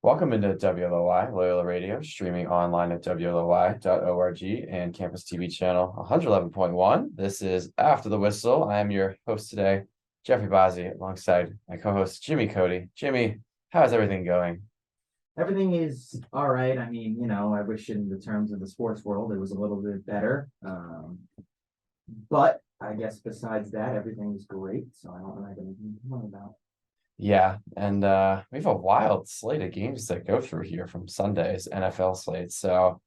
Welcome into WLOY, Loyola Radio, streaming online at WLOY.org and Campus TV channel 111.1. This is After the Whistle. I am your host today, Jeffrey Bazzi, alongside my co-host, Jimmy Cody. Jimmy, how's everything going? Everything is all right. I mean, I wish in the terms of the sports world, it was a little bit better. But I guess besides that, everything's great. So I don't have anything to complain about. Yeah, and we have a wild slate of games to go through here from Sunday's NFL slate. So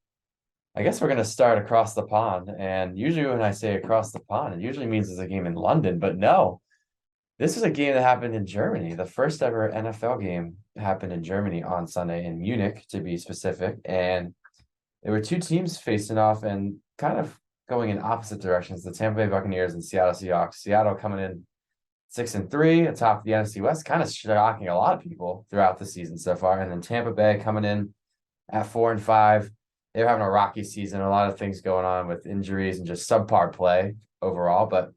I guess we're going to start across the pond. And usually when I say across the pond, it usually means it's a game in London. But no, this is a game that happened in Germany. The first ever NFL game happened in Germany on Sunday in Munich, to be specific. And there were two teams facing off and kind of going in opposite directions. The Tampa Bay Buccaneers and Seattle Seahawks. Seattle coming in 6-3 atop the NFC West, kind of shocking a lot of people throughout the season so far. And then Tampa Bay coming in at 4-5. They're having a rocky season, a lot of things going on with injuries and just subpar play overall. But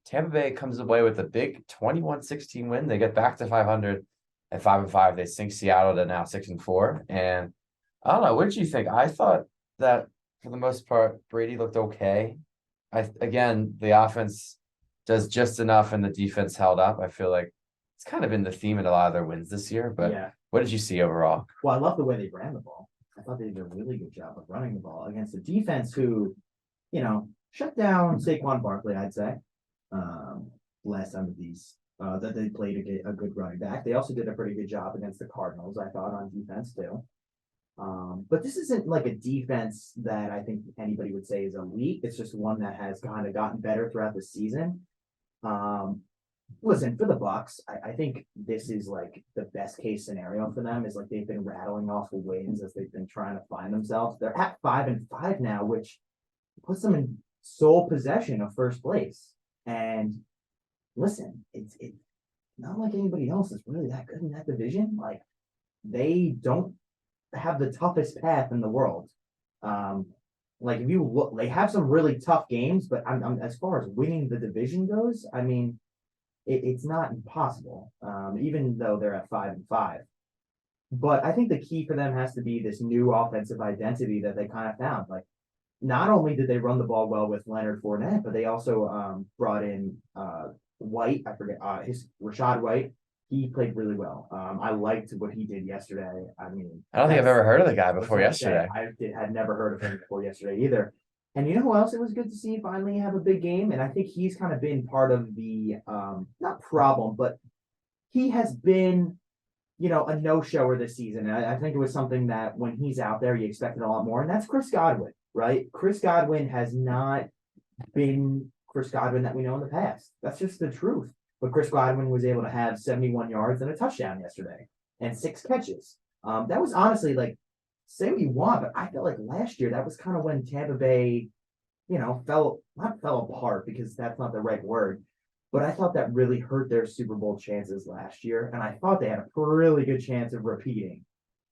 Tampa Bay comes away with a big 21-16 win. They get back to 500 at 5-5. They sink Seattle to now 6-4. And I don't know, what did you think? I thought that for the most part, Brady looked okay. Again, the offense does just enough and the defense held up. I feel like it's kind of been the theme in a lot of their wins this year. But Yeah. What did you see overall? Well, I love the way they ran the ball. I thought they did a really good job of running the ball against a defense who, shut down Saquon Barkley, I'd say. Last time of these that they played a good running back. They also did a pretty good job against the Cardinals, I thought, on defense too. But this isn't like a defense that I think anybody would say is elite. It's just one that has kind of gotten better throughout the season. Listen, for the Bucs, I think this is like the best case scenario for them is like they've been rattling off the wins as they've been trying to find themselves. They're at 5-5 now, which puts them in sole possession of first place. And listen, it's not like anybody else is really that good in that division. Like they don't have the toughest path in the world. Like if you look, they have some really tough games, but I'm as far as winning the division goes, I mean, it's not impossible. Even though they're at 5-5. But I think the key for them has to be this new offensive identity that they kind of found. Like, not only did they run the ball well with Leonard Fournette, but they also brought in White. I forget his Rachaad White. He played really well. I liked what he did yesterday. I mean, I don't think I've ever heard of the guy before yesterday. I had never heard of him before yesterday either. And you know who else it was good to see finally have a big game? And I think he's kind of been part of the not problem, but he has been, a no-shower this season. And I think it was something that when he's out there, you expected a lot more. And that's Chris Godwin, right? Chris Godwin has not been Chris Godwin that we know in the past. That's just the truth. But Chris Godwin was able to have 71 yards and a touchdown yesterday and 6 catches. That was honestly like, say what you want, but I felt like last year that was kind of when Tampa Bay, not fell apart because that's not the right word, but I thought that really hurt their Super Bowl chances last year. And I thought they had a really good chance of repeating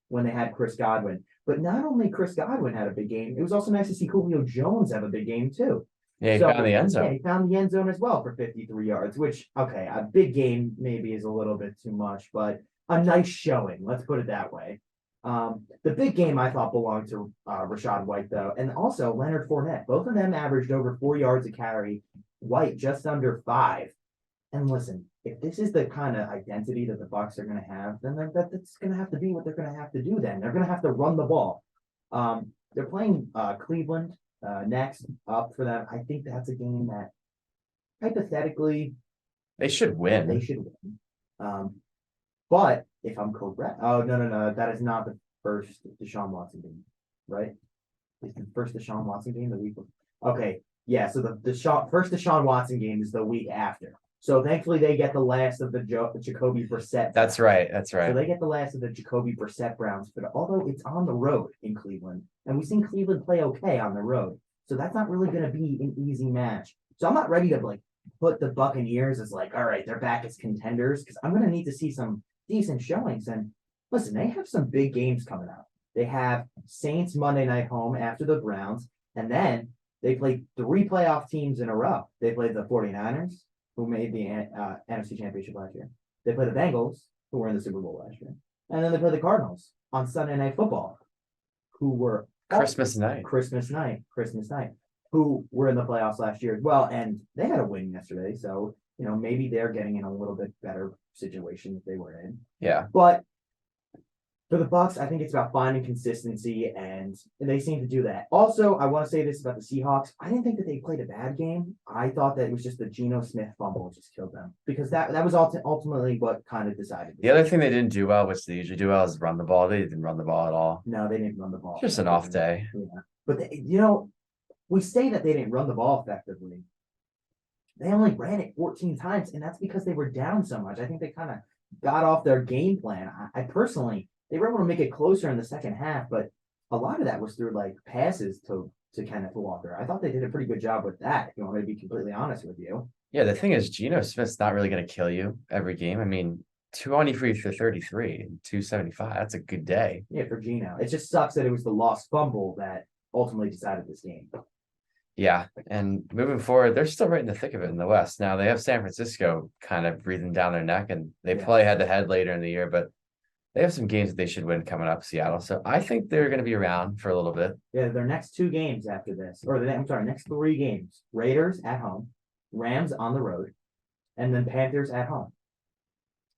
when they had Chris Godwin. But not only Chris Godwin had a big game, it was also nice to see Julio Jones have a big game too. Yeah, he found the end zone. Yeah, he found the end zone as well for 53 yards, which, okay, a big game maybe is a little bit too much, but a nice showing. Let's put it that way. The big game I thought belonged to Rachaad White, though, and also Leonard Fournette. Both of them averaged over 4 yards a carry. White just under 5. And listen, if this is the kind of identity that the Bucs are going to have, then that's going to have to be what they're going to have to do. Then they're going to have to run the ball. They're playing Cleveland next up for them. I think that's a game that hypothetically they should win. They should win. But if I'm correct, no, that is not the first Deshaun Watson game, right? It's the first Deshaun Watson game the week before. Okay, yeah. So the first Deshaun Watson game is the week after. So thankfully they get the last of the Jacoby Brissett. That's right. So they get the last of the Jacoby Brissett Browns. But although it's on the road in Cleveland, and we've seen Cleveland play okay on the road, so that's not really going to be an easy match. So I'm not ready to put the Buccaneers as all right, they're back as contenders because I'm going to need to see some decent showings. And listen, they have some big games coming up. They have Saints Monday night home after the Browns, and then they play 3 playoff teams in a row. They played the 49ers, who made the NFC Championship last year. They play the Bengals, who were in the Super Bowl last year. And then they play the Cardinals on Sunday Night Football, who were Christmas night. Christmas night, who were in the playoffs last year as well, and they had a win yesterday. So maybe they're getting in a little bit better situation that they were in. Yeah. But for the Bucks, I think it's about finding consistency, and they seem to do that. Also, I want to say this about the Seahawks. I didn't think that they played a bad game. I thought that it was just the Geno Smith fumble just killed them, because that was ultimately what kind of decided. The other thing they didn't do well, which they usually do well, is run the ball. They didn't run the ball at all. No, they didn't run the ball. Just an off day. Yeah, but we say that they didn't run the ball effectively. They only ran it 14 times, and that's because they were down so much. I think they kind of got off their game plan. I personally, they were able to make it closer in the second half, but a lot of that was through like passes to Kenneth Walker. I thought they did a pretty good job with that, if you want me to be completely honest with you. Yeah, the thing is, Geno Smith's not really going to kill you every game. I mean, 23 for 33 and 275. That's a good day. Yeah, for Geno. It just sucks that it was the lost fumble that ultimately decided this game. Yeah, and moving forward, they're still right in the thick of it in the West. Now they have San Francisco kind of breathing down their neck, and they play head-to-head later in the year, but they have some games that they should win coming up, Seattle. So I think they're going to be around for a little bit. Yeah, their next 2 games after this, next 3 games: Raiders at home, Rams on the road, and then Panthers at home.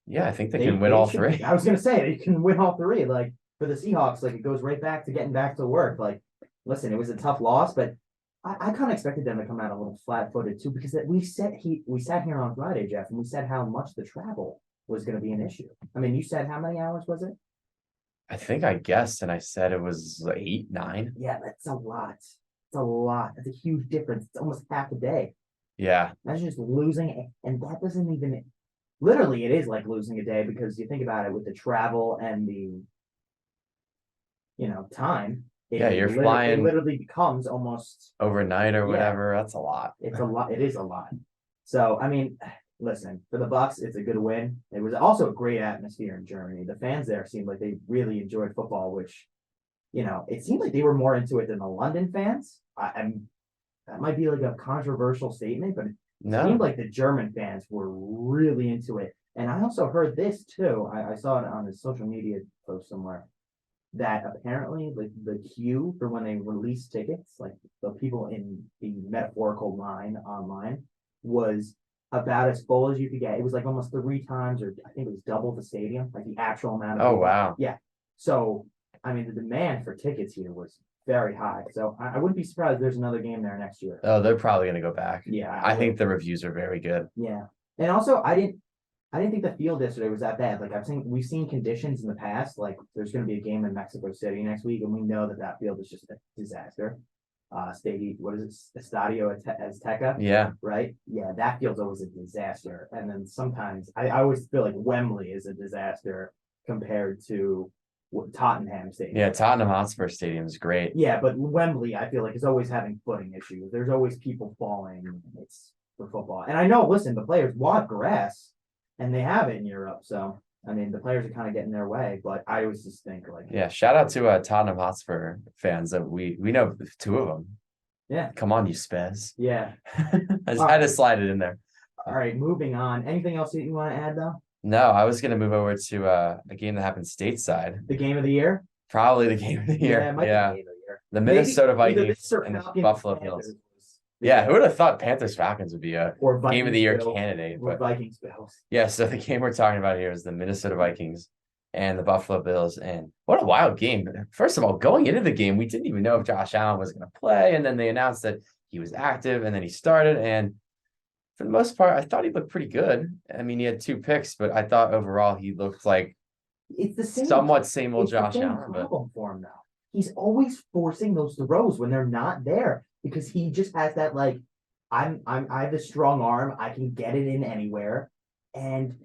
Yeah, I think they can win all 3. I was going to say they can win all 3. Like for the Seahawks, like it goes right back to getting back to work. Like, listen, it was a tough loss, but I kind of expected them to come out a little flat-footed too, because we sat here on Friday, Jeff, and we said how much the travel was going to be an issue. I mean, you said how many hours was it? I think I guessed, and I said it was 8, 9. Yeah, that's a lot. It's a lot. That's a huge difference. It's almost half a day. Yeah. Imagine just losing, and that doesn't even. Literally, it is like losing a day, because you think about it with the travel and the, time. You're flying. It literally becomes almost overnight or whatever. Yeah. That's a lot. It's a lot. It is a lot. So, I mean, listen, for the Bucks, it's a good win. It was also a great atmosphere in Germany. The fans there seemed like they really enjoyed football, which, it seemed like they were more into it than the London fans. That might be like a controversial statement, but it seemed like the German fans were really into it. And I also heard this too. I saw it on a social media post somewhere, that apparently like the queue for when they release tickets, like the people in the metaphorical line online, was about as full as you could get. It was like almost 3 times, or I think it was double the stadium, like the actual amount of people. Wow. Yeah. So I mean, the demand for tickets here was very high. So I wouldn't be surprised if there's another game there next year. Oh, they're probably going to go back. Yeah. I think the reviews are very good. Yeah. And also I didn't think the field yesterday was that bad. Like we've seen conditions in the past, like there's going to be a game in Mexico City next week, and we know that field is just a disaster. Stadium, what is it? Estadio Azteca. Yeah. Right. Yeah, that field's always a disaster. And then sometimes I always feel like Wembley is a disaster compared to Tottenham Stadium. Yeah, Tottenham Hotspur Stadium is great. Yeah, but Wembley, I feel like, is always having footing issues. There's always people falling. It's for football, and I know. Listen, the players want grass. And they have it in Europe, so I mean the players are kind of getting their way. But I always just think like, yeah, shout out to Tottenham Hotspur fans that we know 2 of them. Yeah, come on, you Spez. Yeah, I just had to slide it in there. All right, moving on. Anything else that you want to add though? No, I was gonna move over to a game that happened stateside. The game of the year? Probably the game of the year. Yeah, it might be the game of the year. The Minnesota Vikings and the Buffalo Bills. Yeah, who would have thought Panthers Falcons would be a game of the year candidate? Or Vikings Bills. Yeah, so the game we're talking about here is the Minnesota Vikings and the Buffalo Bills. And what a wild game. First of all, going into the game, we didn't even know if Josh Allen was going to play. And then they announced that he was active, and then he started. And for the most part, I thought he looked pretty good. I mean, he had 2 picks, but I thought overall he looked like it's the same old Josh Allen. Problem for him, though. He's always forcing those throws when they're not there, because he just has that like, I have a strong arm, I can get it in anywhere, and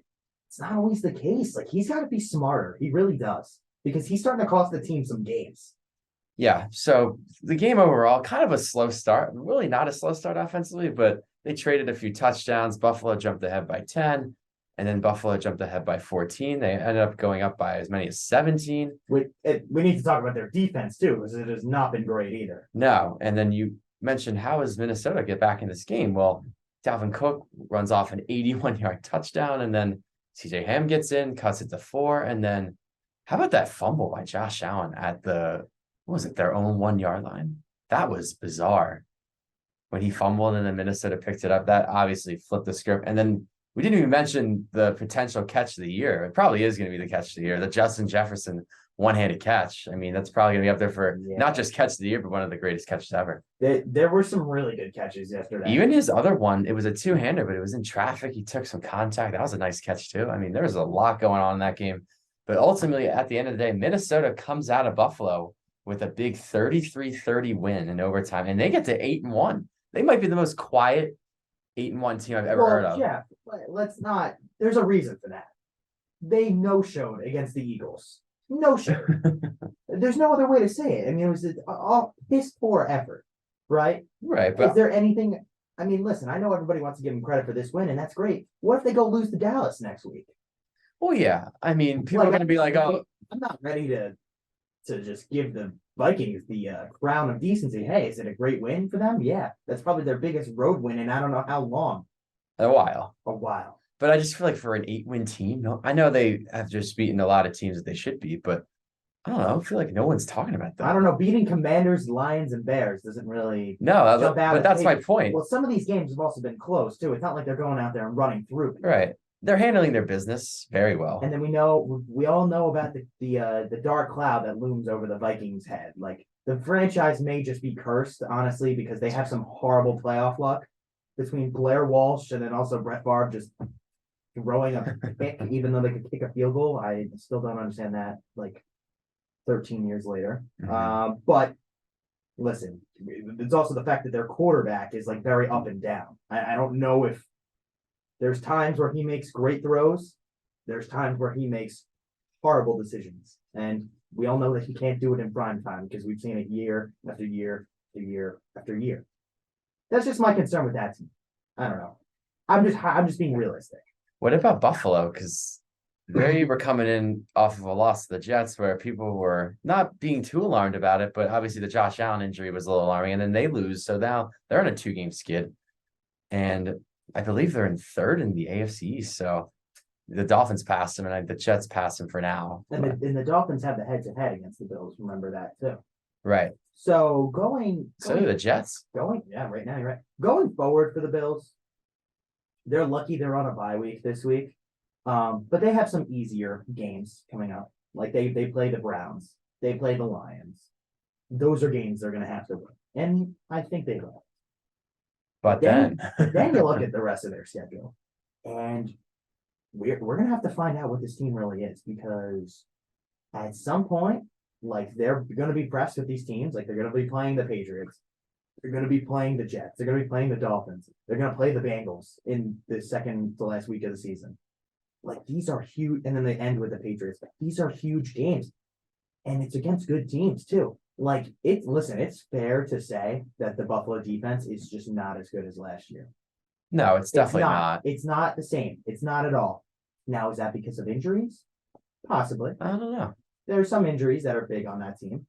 it's not always the case. Like, he's got to be smarter. He really does, because he's starting to cost the team some games. Yeah. So the game overall, kind of a slow start. Really not a slow start offensively, but they traded a few touchdowns. Buffalo jumped ahead by 10. And then Buffalo jumped ahead by 14. They ended up going up by as many as 17. We need to talk about their defense, too, because it has not been great either. No. And then you mentioned, how does Minnesota get back in this game? Well, Dalvin Cook runs off an 81-yard touchdown, and then CJ Ham gets in, cuts it to 4, and then How about that fumble by Josh Allen at what was it, their own 1 yard line? That was bizarre. When he fumbled and then Minnesota picked it up, that obviously flipped the script. And then we didn't even mention the potential catch of the year. It probably is going to be the catch of the year, the Justin Jefferson one-handed catch. I mean, that's probably going to be up there for not just catch of the year, but one of the greatest catches ever. There were some really good catches yesterday. Even his other one, it was a two-hander, but it was in traffic. He took some contact. That was a nice catch too. I mean, there was a lot going on in that game. But ultimately, at the end of the day, Minnesota comes out of Buffalo with a big 33-30 win in overtime, and they get to 8-1. They might be the most quiet 8-1 team I've ever heard of. Yeah, let's not. There's a reason for that. They no-showed against the Eagles. No-showed. There's no other way to say it. I mean, it was all piss poor effort, right? Right. But is there anything? I mean, listen, I know everybody wants to give them credit for this win, and that's great. What if they go lose to Dallas next week? Well, yeah. I mean, people are going to be like, "Oh, I'm not ready to just give the Vikings the crown of decency." Hey, is it a great win for them? Yeah, that's probably their biggest road win, and I don't know how long. A while. A while. But I just feel like for an 8-win team, I know they have just beaten a lot of teams that they should beat, but I don't know. I feel like no one's talking about that. I don't know. Beating Commanders, Lions, and Bears doesn't really but that's my point. Well, some of these games have also been close too. It's not like they're going out there and running through. Right. They're handling their business very well. And then we all know about the dark cloud that looms over the Vikings' head. Like the franchise may just be cursed, honestly, because they have some horrible playoff luck between Blair Walsh and then also Brett Favre just throwing a pick, even though they could kick a field goal. I still don't understand that. Like 13 years later. But listen, it's also the fact that their quarterback is like very up and down. I don't know if there's times where he makes great throws. There's times where he makes horrible decisions. And we all know that he can't do it in prime time because we've seen it year after year after year after year. That's just my concern with that team. I don't know. I'm just being realistic. What about Buffalo? Because they were coming in off of a loss to the Jets where people were not being too alarmed about it, but obviously the Josh Allen injury was a little alarming, and then they lose. So now they're on a 2-game skid. And I believe they're in third in the AFC East. So the Dolphins passed them, and the Jets passed them for now. And the Dolphins have the head-to-head against the Bills. Remember that too. Right. So so do the Jets. Right now you're right. Going forward for the Bills, they're lucky they're on a bye week this week. But they have some easier games coming up. Like they play the Browns, they play the Lions. Those are games they're gonna have to win. And I think they will. But then you look at the rest of their schedule. And we're gonna have to find out what this team really is, because at some point, like they're gonna be pressed with these teams, like they're gonna be playing the Patriots, they're gonna be playing the Jets, they're gonna be playing the Dolphins, they're gonna play the Bengals in the second to last week of the season. Like these are huge, and then they end with the Patriots. These are huge games, and it's against good teams too. Like it's fair to say that the Buffalo defense is just not as good as last year. No, it's definitely not. It's not the same. It's not at all. Now, is that because of injuries? Possibly. I don't know. There are some injuries that are big on that team,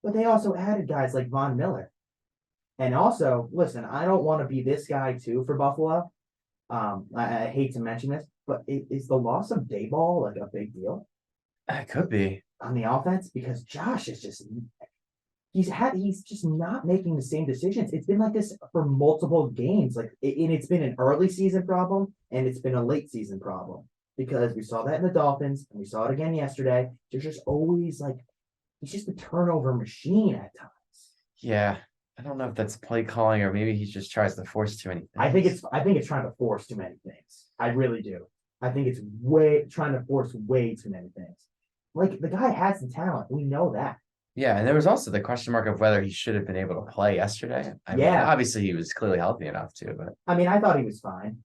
but they also added guys like Von Miller. And also, listen, I don't want to be this guy too for Buffalo. I hate to mention this, but is the loss of Dayball like a big deal? It could be on the offense, because Josh is just he's just not making the same decisions. It's been like this for multiple games. Like it's been an early season problem and it's been a late season problem, because we saw that in the Dolphins and we saw it again yesterday. There's just always like he's just a turnover machine at times. Yeah. I don't know if that's play calling or maybe he just tries to force too many things. I think it's trying to force too many things. I really do. I think it's trying to force way too many things. Like the guy has the talent. We know that. Yeah, and there was also the question mark of whether he should have been able to play yesterday. I mean, obviously he was clearly healthy enough to, but I mean, I thought he was fine.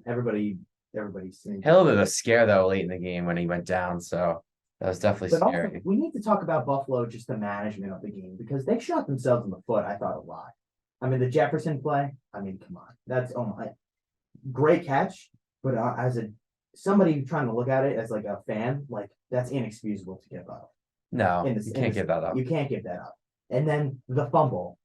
Everybody's seen a little bit of a scare though late in the game when he went down, so that was definitely scary. Also, we need to talk about Buffalo, just the management of the game, because they shot themselves in the foot, I thought, a lot. I mean, the Jefferson play, I mean, come on. That's great catch, but as somebody trying to look at it as like a fan, like that's inexcusable to give up. No, you can't give that up. You can't give that up. And then the fumble,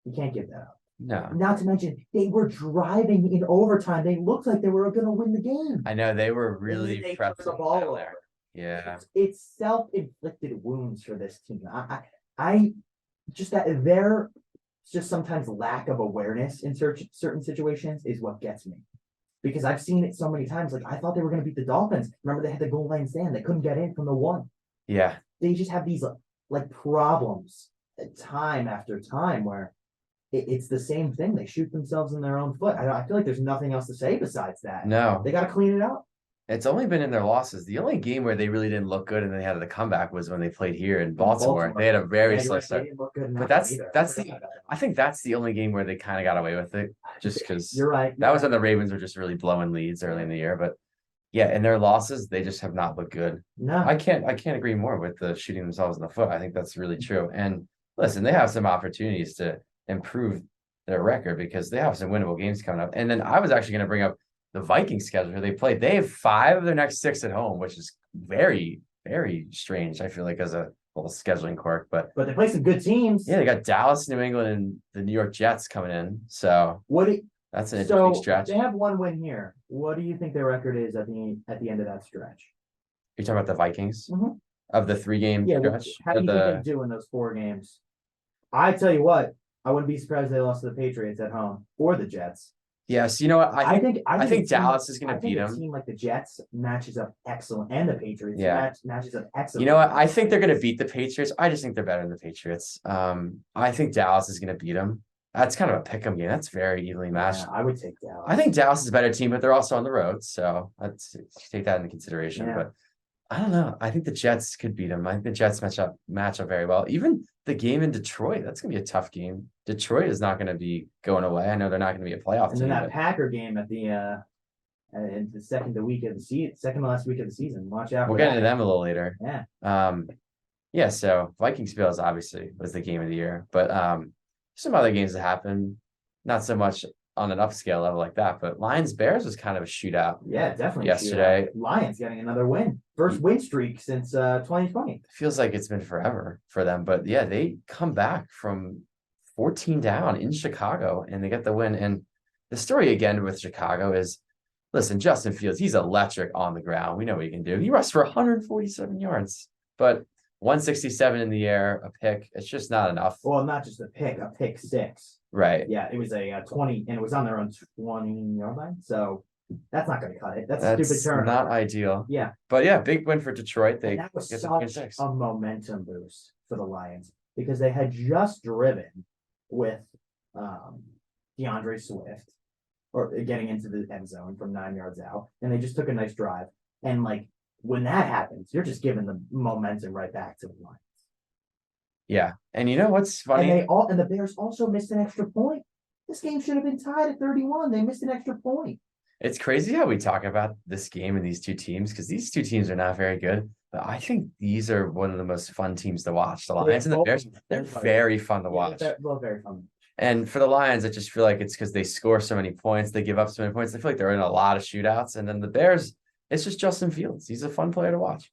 you can't give that up. No. Not to mention, they were driving in overtime. They looked like they were going to win the game. I know they were really they pressing the ball over. there. Yeah. It's self-inflicted wounds for this team. I just that their just sometimes lack of awareness in certain situations is what gets me. Because I've seen it so many times. Like I thought they were going to beat the Dolphins. Remember they had the goal line stand. They couldn't get in from the one. Yeah. They just have these like problems time after time where it's the same thing. They shoot themselves in their own foot. I feel like there's nothing else to say besides that. No, They got to clean it up. it's only been in their losses. The only game where they really didn't look good and they had the comeback was when they played here in Baltimore. They had a very Yeah, slow you're right. They start. didn't look good in But that one either. I think that's the only game where they kind of got away with it, just because You're right. that was when the Ravens were just really blowing leads early in the year. But yeah, in their losses, they just have not looked good. No. I can't agree more with the shooting themselves in the foot. I think that's really true. And listen, they have some opportunities to improve their record because they have some winnable games coming up. And then I was actually going to bring up the Vikings schedule where they played. They have 5 of their next 6 at home, which is very, very strange. I feel like as a little scheduling quirk, but they play some good teams. yeah, they got Dallas, New England, and the New York Jets coming in. So that's an interesting stretch. They have one win here. What do you think their record is at the end of that stretch? You're talking about the Vikings Mhm. of the 3-game stretch? How do you think they do in those 4 games? I tell you what, I wouldn't be surprised if they lost to the Patriots at home or the Jets. Yes, you know what? I think Dallas is going to beat A them. team like the Jets matches up excellent, and the Patriots matches up excellent. You know what? I think they're going to beat the Patriots. I just think they're better than the Patriots. I think Dallas is going to beat them. That's kind of a pick 'em game. That's very evenly matched. I would take Dallas. I think Dallas is a better team, but they're also on the road, so let's take that into consideration. Yeah. But I don't know. I think the Jets could beat them. I think the Jets match up very well. Even the game in Detroit, that's gonna be a tough game. Detroit is not gonna be going away. I know they're not gonna be a playoff And team. then that Packer game at the in the second to last week of the season. Watch out. We'll get into them a little later. Yeah. Yeah, so Vikings Bills obviously was the game of the year, but some other games that happened, not so much on an upscale level like that, but Lions Bears was kind of a shootout. Yeah, definitely. Yesterday. Lions getting another win. First win streak since 2020. It feels like it's been forever for them, but yeah, they come back from 14 down in Chicago and they get the win. And the story again with Chicago is, listen, Justin Fields, he's electric on the ground. We know what he can do. He rushed for 147 yards, but 167 in the air, a pick. It's just not enough. Well, not just a pick 6. Right. Yeah, it was a 20, and it was on their own 20-yard line. So that's not going to cut it. That's a stupid turn. Not ideal. Yeah. But yeah, big win for Detroit. They that was get such a momentum boost for the Lions because they had just driven with DeAndre Swift or getting into the end zone from 9 yards out, and they just took a nice drive. And like when that happens, you're just giving the momentum right back to the Lions. Yeah. And you know what's funny? And the Bears also missed an extra point. This game should have been tied at 31. They missed an extra point. It's crazy how we talk about this game and these two teams because these two teams are not very good. But I think these are one of the most fun teams to watch. The Lions and the Bears, they're very fun to watch. They're both very fun. And for the Lions, I just feel like it's because they score so many points, they give up so many points. I feel like they're in a lot of shootouts. And then the Bears, it's just Justin Fields. He's a fun player to watch.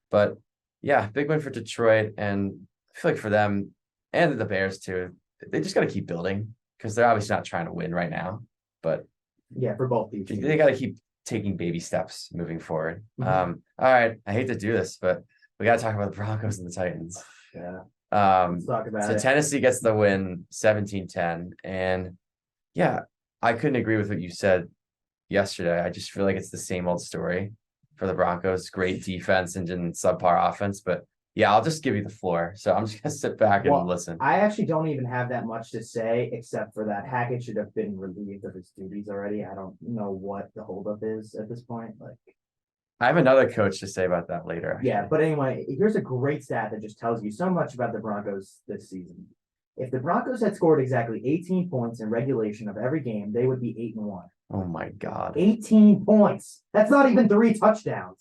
But yeah, big win for Detroit. And I feel like for them and the Bears too, they just got to keep building because they're obviously not trying to win right now. But yeah, for both these teams. They got to keep taking baby steps moving forward. Mm-hmm. All right. I hate to do this, but we got to talk about the Broncos and the Titans. Yeah. Let's talk about it. Tennessee gets the win 17-10. And yeah, I couldn't agree with what you said yesterday. I just feel like it's the same old story for the Broncos. Great defense and subpar offense. But yeah, I'll just give you the floor. So I'm just going to sit back and listen. I actually don't even have that much to say, except for that Hackett should have been relieved of his duties already. I don't know what the holdup is at this point. Like, I have another coach to say about that later. Actually. Yeah, but anyway, here's a great stat that just tells you so much about the Broncos this season. If the Broncos had scored exactly 18 points in regulation of every game, they would be 8-1. Oh my God. 18 points. That's not even 3 touchdowns.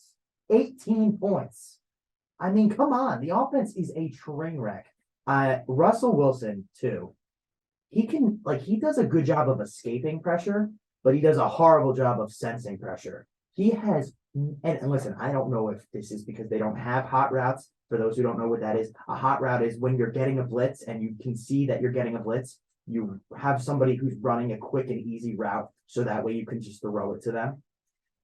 18 points. I mean, come on. The offense is a train wreck. Russell Wilson, too. He does a good job of escaping pressure, but he does a horrible job of sensing pressure. He has, and listen, I don't know if this is because they don't have hot routes. For those who don't know what that is, a hot route is when you're getting a blitz and you can see that you're getting a blitz. You have somebody who's running a quick and easy route, so that way you can just throw it to them.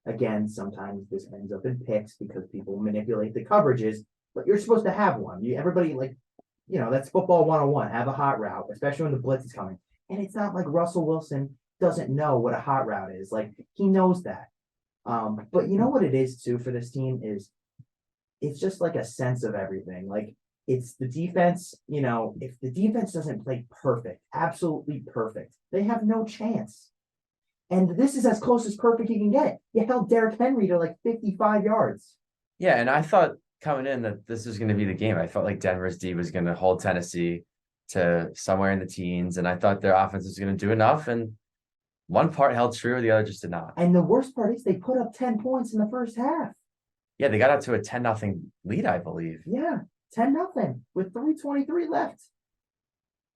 Again, sometimes this ends up in picks because people manipulate the coverages, but you're supposed to have one. Everybody like, that's football 101. Have a hot route, especially when the blitz is coming. And it's not like Russell Wilson doesn't know what a hot route is. Like he knows that. But you know what it is too for this team is it's just like a sense of everything. Like it's the defense, if the defense doesn't play perfect, absolutely perfect, they have no chance. And this is as close as perfect you can get. You held Derrick Henry to like 55 yards. Yeah, and I thought coming in that this was going to be the game. I felt like Denver's D was going to hold Tennessee to somewhere in the teens, and I thought their offense was going to do enough. And one part held true, the other just did not. And the worst part is they put up 10 points in the first half. Yeah, they got up to a 10-0 lead, I believe. Yeah, 10-0 with 3:23 left.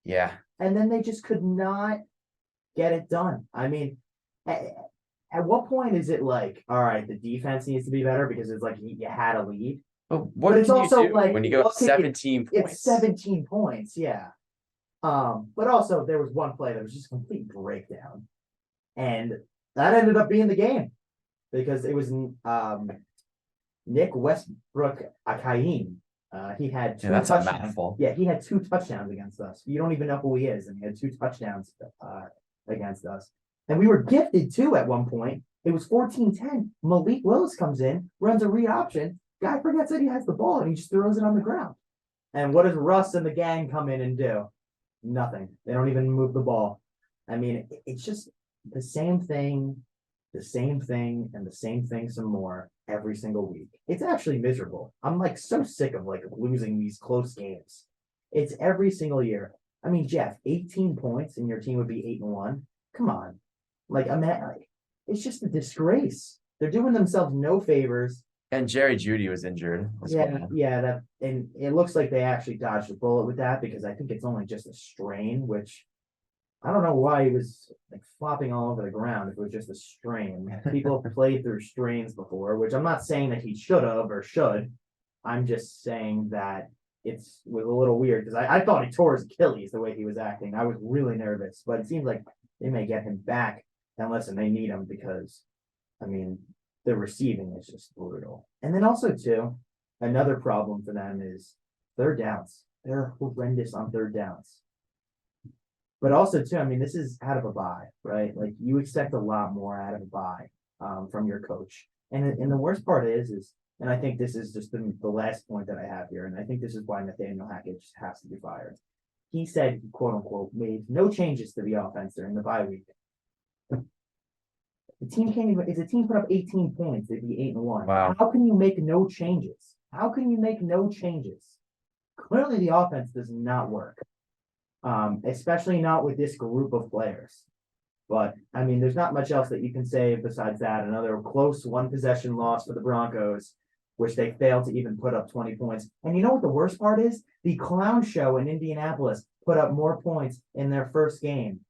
Yeah. And then they just could not get it done. I mean, at what point is it like, all right, the defense needs to be better because it's like you had a lead? But what But it's can you also do like when you go up what can 17 points? It's 17 points, yeah. But also there was one play that was just a complete breakdown. And that ended up being the game because it was Nick Westbrook Akaim. He had two that's a touchdowns. mouthful. Yeah, he had 2 touchdowns against us. You don't even know who he is, and he had 2 touchdowns against us. And we were gifted too at one point. It was 14-10. Malik Willis comes in, runs a read option. Guy forgets that he has the ball and he just throws it on the ground. And what does Russ and the gang come in and do? Nothing. They don't even move the ball. I mean, it's just the same thing, and the same thing some more every single week. It's actually miserable. I'm like so sick of like losing these close games. It's every single year. I mean, Jeff, 18 points and your team would be 8-1. Come on. Like, it's just a disgrace. They're doing themselves no favors. And Jerry Jeudy was injured. That, and it looks like they actually dodged a bullet with that because I think it's only just a strain, which I don't know why he was like flopping all over the ground if it was just a strain. People have played through strains before, which I'm not saying that he should have or should. I'm just saying that was a little weird because I thought he tore his Achilles the way he was acting. I was really nervous, but it seems like they may get him back and listen, they need him because, I mean, the receiving is just brutal. And then also, too, another problem for them is third downs. They're horrendous on third downs. But also, too, I mean, this is out of a bye, right? Like, you expect a lot more out of a bye from your coach. And the worst part is, and I think this is just the last point that I have here, and I think this is why Nathaniel Hackett just has to be fired. He said, quote unquote, made no changes to the offense during the bye week. The team can't even, if the team put up 18 points, they'd be 8-1. Wow. How can you make no changes? How can you make no changes? Clearly the offense does not work. Especially not with this group of players. But I mean, there's not much else that you can say besides that. Another close 1 possession loss for the Broncos, which they failed to even put up 20 points. And you know what the worst part is? The clown show in Indianapolis put up more points in their first game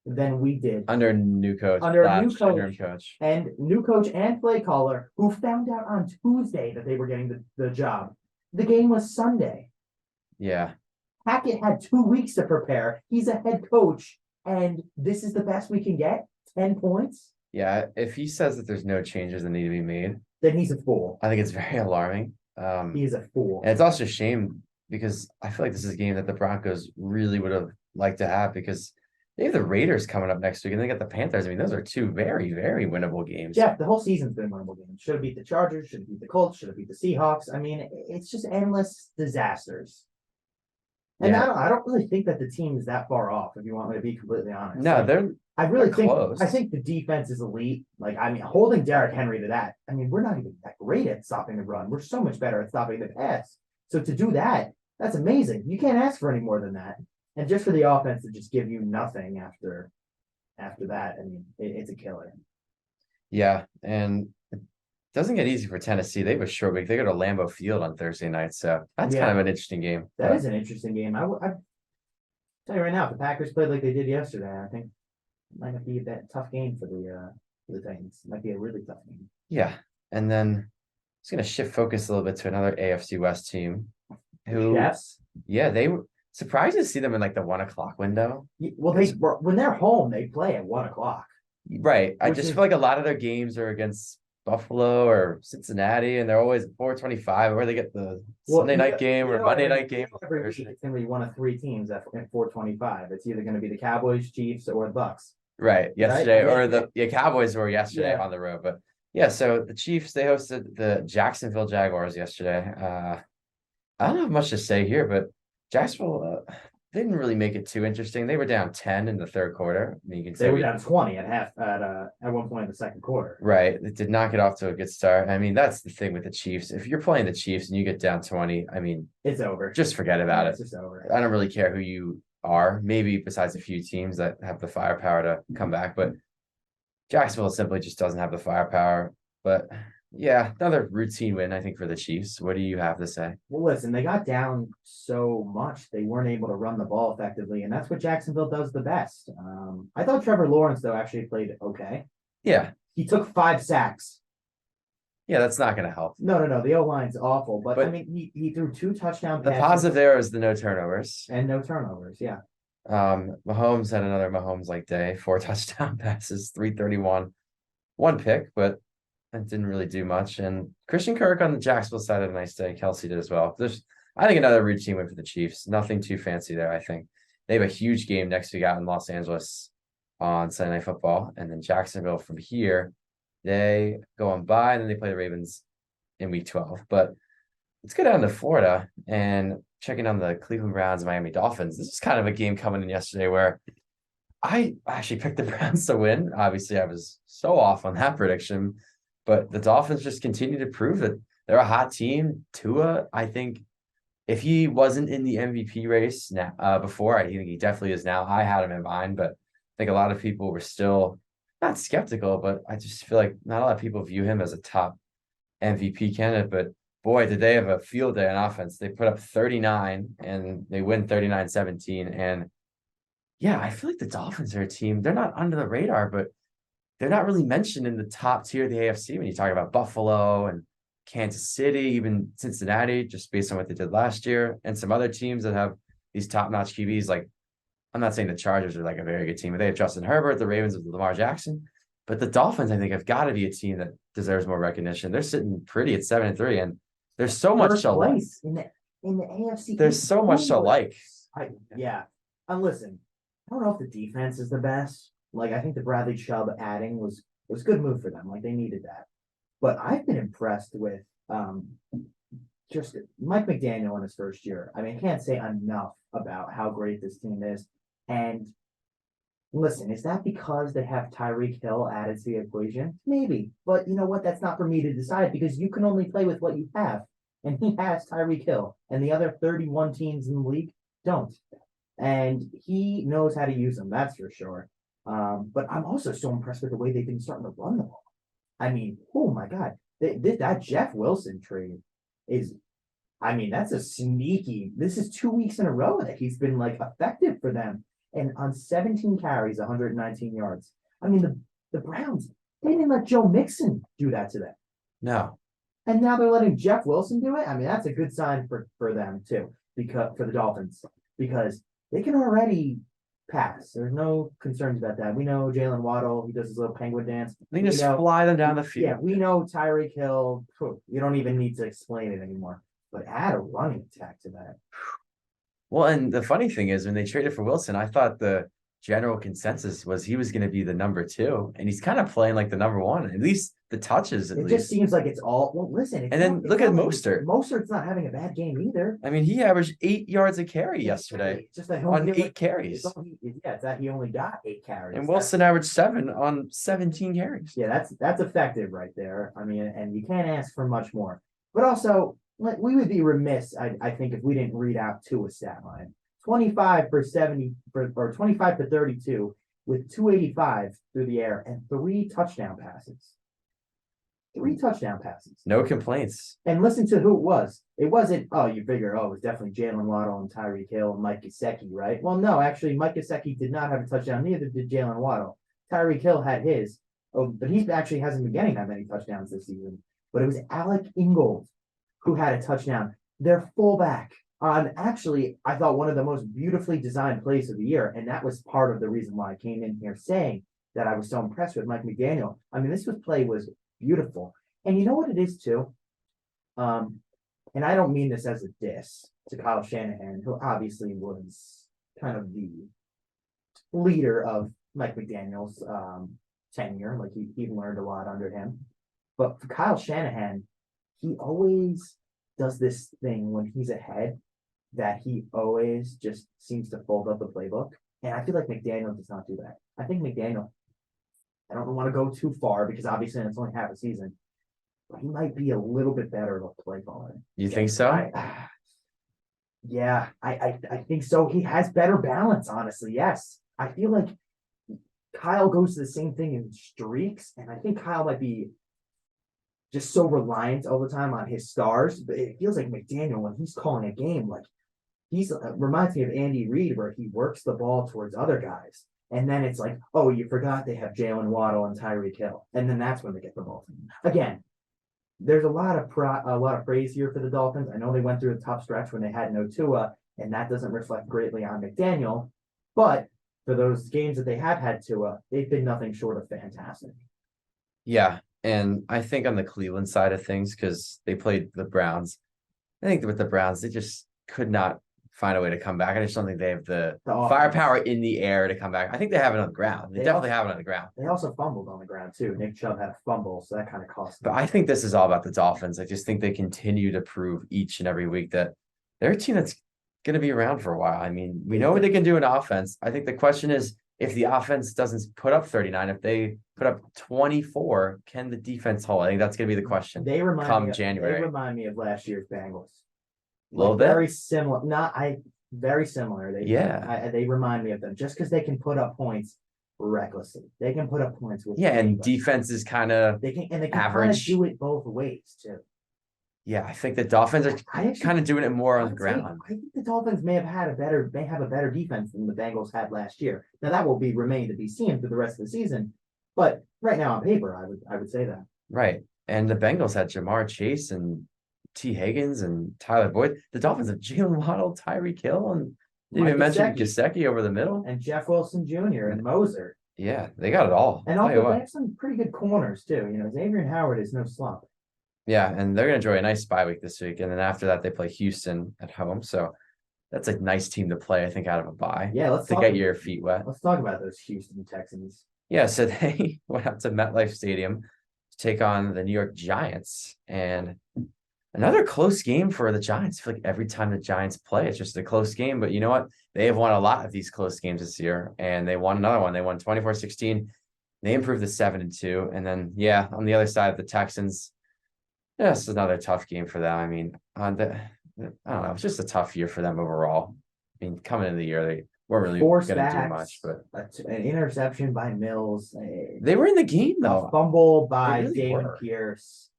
than we did. Under a new coach. Under a new coach. And new coach and play caller who found out on Tuesday that they were getting the job. The game was Sunday. Yeah. Hackett had 2 weeks to prepare. He's a head coach, and this is the best we can get? 10 points? Yeah, if he says that there's no changes that need to be made, then he's a fool. I think it's very alarming. He is a fool. And it's also a shame because I feel like this is a game that the Broncos really would have liked to have because they have the Raiders coming up next week and they got the Panthers. I mean, those are 2 very, very winnable games. Yeah, the whole season's been winnable games. Should have beat the Chargers, should have beat the Colts, should have beat the Seahawks. I mean, it's just endless disasters. And Yeah. I don't really think that the team is that far off, if you want me to be completely honest. No, I really think close. I think the defense is elite. Like, I mean, holding Derrick Henry to that. I mean, we're not even that great at stopping the run. We're so much better at stopping the pass. So to do that, that's amazing. You can't ask for any more than that. And just for the offense to just give you nothing after that, I mean, it's a killer. Yeah, and it doesn't get easy for Tennessee. They have a short week. They go to Lambeau Field on Thursday night, so that's kind of an interesting game. That is an interesting game. I tell you right now, if the Packers played like they did yesterday, I think it might not be that tough game for the Titans. It might be a really tough game. Yeah, and then it's going to shift focus a little bit to another AFC West team. Who? Yes. Yeah, they were surprised to see them in like the 1 o'clock window. Well, when they're home, they play at 1 o'clock. Right. I Which just is- feel like a lot of their games are against Buffalo or Cincinnati, and they're always 425, where they get the Sunday night game or Monday night game. Every week it's gonna be one of three teams at 425. It's either gonna be the Cowboys, Chiefs, or the Bucks. Right. Yesterday, Right? or the Cowboys were yesterday Yeah. on the road. But yeah, so the Chiefs, they hosted the Jacksonville Jaguars yesterday. I don't have much to say here, but Jacksonville didn't really make it too interesting. They were down 10 in the third quarter. I mean, you can say They were down 20 at one point in the second quarter. right. It did not get off to a good start. I mean, that's the thing with the Chiefs. If you're playing the Chiefs and you get down 20, I mean, It's over. just forget about It's it. just over. I don't really care who you are, maybe besides a few teams that have the firepower to come back, but Jacksonville simply just doesn't have the firepower. But yeah, another routine win, I think, for the Chiefs. What do you have to say? Well, listen, they got down so much they weren't able to run the ball effectively, and that's what Jacksonville does the best. I thought Trevor Lawrence though actually played okay. Yeah, He took 5 sacks. yeah, that's not going to help. No. The O line's awful, but I But mean, he threw 2 touchdown The passes positive there is the no turnovers. and no turnovers. Yeah, Mahomes had another Mahomes-like day, 4 touchdown passes, 331, 1 pick, but it didn't really do much. And Christian Kirk on the Jacksonville side had a nice day. Kelsey did as well. I think, another routine win for the Chiefs. Nothing too fancy there, I think. They have a huge game next week out in Los Angeles on Sunday Night Football. And then Jacksonville from here, they go on bye, and then they play the Ravens in week 12. But let's go down to Florida and checking on the Cleveland Browns, Miami Dolphins. This is kind of a game coming in yesterday where I actually picked the Browns to win. Obviously, I was so off on that prediction, but the Dolphins just continue to prove that they're a hot team. Tua, I think, if he wasn't in the MVP race now, before, I think he definitely is now. I had him in mind, but I think a lot of people were still not skeptical, but I just feel like not a lot of people view him as a top MVP candidate. But boy, did they have a field day on offense. They put up 39 and they win 39-17. And yeah, I feel like the Dolphins are a team. They're not under the radar, but they're not really mentioned in the top tier of the AFC when you talk about Buffalo and Kansas City, even Cincinnati, just based on what they did last year, and some other teams that have these top-notch QBs. Like, I'm not saying the Chargers are like a very good team, but they have Justin Herbert, the Ravens with Lamar Jackson. But the Dolphins, I think, have got to be a team that deserves more recognition. They're sitting pretty at 7-3, and there's so much First to like. place in the AFC. There's so much to like. Yeah. And listen, I don't know if the defense is the best. Like, I think the Bradley Chubb adding was a good move for them. Like, they needed that. But I've been impressed with just Mike McDaniel in his first year. I mean, I can't say enough about how great this team is. And listen, is that because they have Tyreek Hill added to the equation? Maybe. But you know what? That's not for me to decide, because you can only play with what you have. And he has Tyreek Hill, and the other 31 teams in the league don't. And he knows how to use them, that's for sure. But I'm also so impressed with the way they've been starting to run the ball. I mean, oh my God, that Jeff Wilson trade is, I mean, that's a sneaky. This is 2 weeks in a row that he's been like effective for them, and on 17 carries, 119 yards. I mean, the Browns, they didn't let Joe Mixon do that to them, No. and now they're letting Jeff Wilson do it. I mean, that's a good sign for them too, because for the Dolphins, because they can already pass. There's no concerns about that. We know Jalen Waddle, he does his little penguin dance. They can just fly them down the field. Yeah, we know Tyreek Hill. You don't even need to explain it anymore. But add a running attack to that. Well, and the funny thing is, when they traded for Wilson, I thought the general consensus was he was going to be the number 2, and he's kind of playing like the number 1, at least the touches. At It least just seems like it's all. Well, listen. And then look at Mostert. Mostert's not having a bad game either. I mean, he averaged 8 yards a carry yesterday It's just that on 8 carries, it's that he only got 8 carries. and Wilson averaged 7 on 17 carries. Yeah, that's effective right there. I mean, and you can't ask for much more. But also, we would be remiss, I think, if we didn't read out Tua's stat line. 25 for 70 or 25 for 32 with 285 through the air and 3 touchdown passes. 3 touchdown passes. No complaints. And listen to who it was. It wasn't, you figure, it was definitely Jalen Waddle and Tyreek Hill and Mike Gesicki, right? Well, no, actually, Mike Gesicki did not have a touchdown. Neither did Jalen Waddle. Tyreek Hill had his. But he actually hasn't been getting that many touchdowns this season. But it was Alec Ingold who had a touchdown. Their fullback on actually, I thought, one of the most beautifully designed plays of the year. And that was part of the reason why I came in here saying that I was so impressed with Mike McDaniel. I mean, play was beautiful. And you know what it is too? And I don't mean this as a diss to Kyle Shanahan, who obviously was kind of the leader of Mike McDaniel's tenure. Like he learned a lot under him. But for Kyle Shanahan, he always does this thing when he's ahead that he always just seems to fold up the playbook. And I feel like McDaniel does not do that. I think McDaniel, I don't want to go too far because obviously it's only half a season, but he might be a little bit better of a play caller. You think so? I think so. He has better balance, honestly. Yes. I feel like Kyle goes to the same thing in streaks, and I think Kyle might be just so reliant all the time on his stars. But it feels like McDaniel, when he's calling a game, like he's reminds me of Andy Reid, where he works the ball towards other guys. And then it's like, oh, you forgot they have Jalen Waddle and Tyreek Hill. And then that's when they get the ball. Again, there's a lot of praise here for the Dolphins. I know they went through a tough stretch when they had no Tua, and that doesn't reflect greatly on McDaniel. But for those games that they have had Tua, they've been nothing short of fantastic. Yeah. And I think on the Cleveland side of things, because they played the Browns, I think with the Browns, they just could not find a way to come back. I just don't think they have the firepower in the air to come back. I think they have it on the ground. They definitely have it on the ground. They also fumbled on the ground too. Nick Chubb had a fumble, so that kind of cost them. But I think this is all about the Dolphins. I just think they continue to prove each and every week that they're a team that's going to be around for a while. I mean, we know what they can do in offense. I think the question is, if the offense doesn't put up 39, if they put up 24, can the defense hold? I think that's going to be the question. They remind January. They remind me of last year's Bengals. A little bit. Very similar. Very similar. They remind me of them just because they can put up points recklessly. They can put up points with and defense is kind of they can average. Kind of do it both ways too. Yeah, I think the Dolphins are kind of doing it more on the ground. I think the Dolphins may have a better defense than the Bengals had last year. Now that will remain to be seen through the rest of the season. But right now on paper, I would say that. Right. And the Bengals had Jamar Chase and T. Higgins and Tyler Boyd. The Dolphins have Jalen Waddle, Tyreek Hill, and didn't even mention Gesicki over the middle. And Jeff Wilson Jr. and Moser. Yeah, they got it all. And also they have some pretty good corners too. You know, Xavier Howard is no slump. Yeah, and they're going to enjoy a nice bye week this week. And then after that, they play Houston at home. So that's a nice team to play, I think, out of a bye. Yeah, get your feet wet. Let's talk about those Houston Texans. Yeah, so they went out to MetLife Stadium to take on the New York Giants. And another close game for the Giants. I feel like every time the Giants play, it's just a close game. But you know what? They have won a lot of these close games this year. And they won another one. They won 24-16. They improved to 7-2. And then, on the other side of the Texans, it's another tough game for them. I mean, I don't know. It's just a tough year for them overall. I mean, coming into the year, they weren't really going to do much. But an interception by Mills. They were in the game, though. A fumble by David Pierce.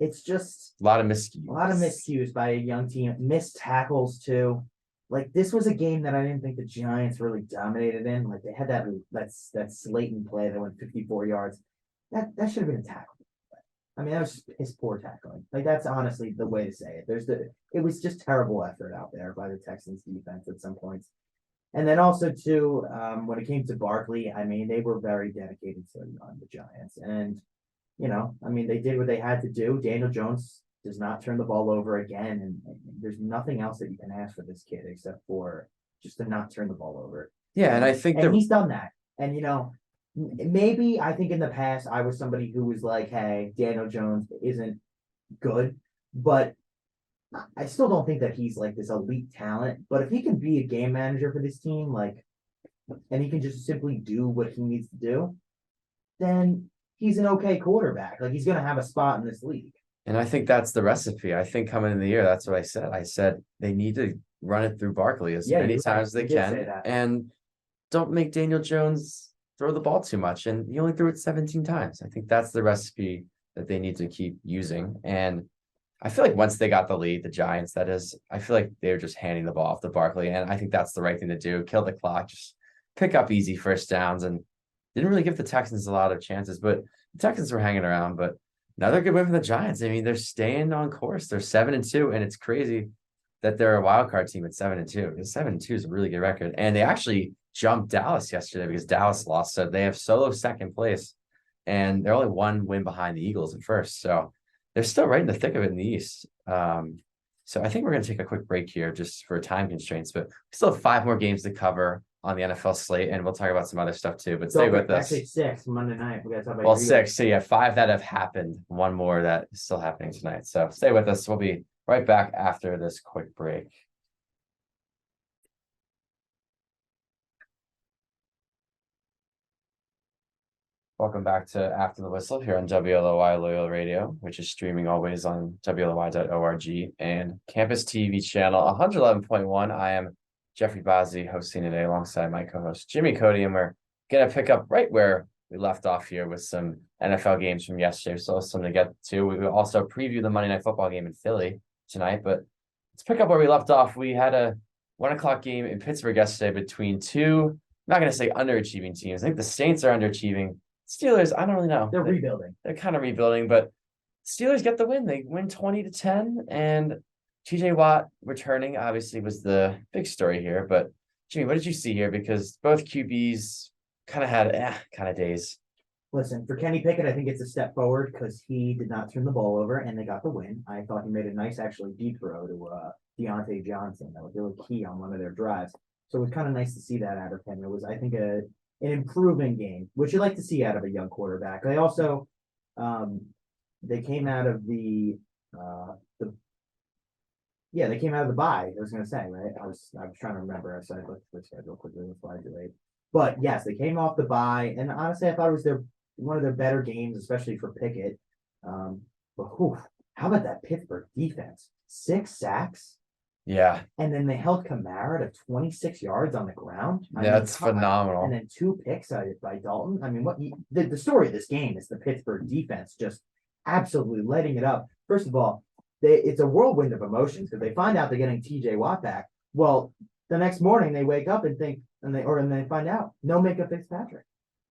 It's just a lot of miscues. A lot of miscues by a young team. Missed tackles, too. Like, this was a game that I didn't think the Giants really dominated in. Like, they had that Slayton play that went 54 yards. That should have been a tackle. I mean, that was just piss poor tackling. Like, that's honestly the way to say it. It was just terrible effort out there by the Texans defense at some points. And then also too, when it came to Barkley, I mean, they were very dedicated to the Giants. And, you know, I mean, they did what they had to do. Daniel Jones does not turn the ball over again. And there's nothing else that you can ask for this kid except for just to not turn the ball over. Yeah, and I think he's done that. And, you know, maybe I think in the past I was somebody who was like, hey, Daniel Jones isn't good, but I still don't think that he's like this elite talent. But if he can be a game manager for this team, like, and he can just simply do what he needs to do, then he's an okay quarterback. Like, he's going to have a spot in this league. And I think that's the recipe. I think coming in the year, that's what I said. I said they need to run it through Barkley as many times as they can, and don't make Daniel Jones throw the ball too much. And he only threw it 17 times. I think that's the recipe that they need to keep using. And I feel like once they got the lead, the Giants, that is, I feel like they were just handing the ball off to Barkley. And I think that's the right thing to do. Kill the clock, just pick up easy first downs, and didn't really give the Texans a lot of chances, but the Texans were hanging around. But another good win for the Giants. I mean, they're staying on course. They're 7-2, and it's crazy that they're a wild card team at 7-2. Because 7-2 is a really good record. And they actually jumped Dallas yesterday because Dallas lost. So they have solo second place, and they're only one win behind the Eagles at first. So they're still right in the thick of it in the East. So I think we're going to take a quick break here just for time constraints, but we still have 5 more games to cover on the NFL slate, and we'll talk about some other stuff too. But stay with us. Actually, 6 Monday night. We got to talk about Well, 6. So yeah, 5 that have happened. 1 more that is still happening tonight. So stay with us. We'll be right back after this quick break. Welcome back to After the Whistle here on WLOY Loyal Radio, which is streaming always on WLOY.org and Campus TV channel 111.1. I am Jeffrey Bazzi hosting today alongside my co-host Jimmy Cody, and we're going to pick up right where we left off here with some NFL games from yesterday. So something to get to. We will also preview the Monday Night Football game in Philly tonight, but let's pick up where we left off. We had a 1 o'clock game in Pittsburgh yesterday between 2, I'm not going to say underachieving teams. I think the Saints are underachieving. Steelers, I don't really know. They're rebuilding. They're kind of rebuilding, but Steelers get the win. They win 20-10, and TJ Watt returning obviously was the big story here. But Jimmy, what did you see here? Because both QBs kind of had kind of days. Listen, for Kenny Pickett, I think it's a step forward because he did not turn the ball over and they got the win. I thought he made a nice, actually, deep throw to Deontay Johnson. That was really key on one of their drives. So it was kind of nice to see that out of him. It was, I think, an improving game, which you like to see out of a young quarterback. They also, they came out of they came out of the bye. I was going to say, right? I was trying to remember. So I looked at the schedule quickly before I delayed. But yes, they came off the bye, and honestly, I thought it was one of their better games, especially for Pickett. But how about that Pittsburgh defense? 6 sacks. Yeah. And then they held Kamara to 26 yards on the ground. That's phenomenal. And then 2 picks by Dalton. I mean, the story of this game is the Pittsburgh defense just absolutely lighting it up. First of all, it's a whirlwind of emotions because they find out they're getting TJ Watt back. Well, the next morning they wake up and think, and they find out no Minkah Fitzpatrick.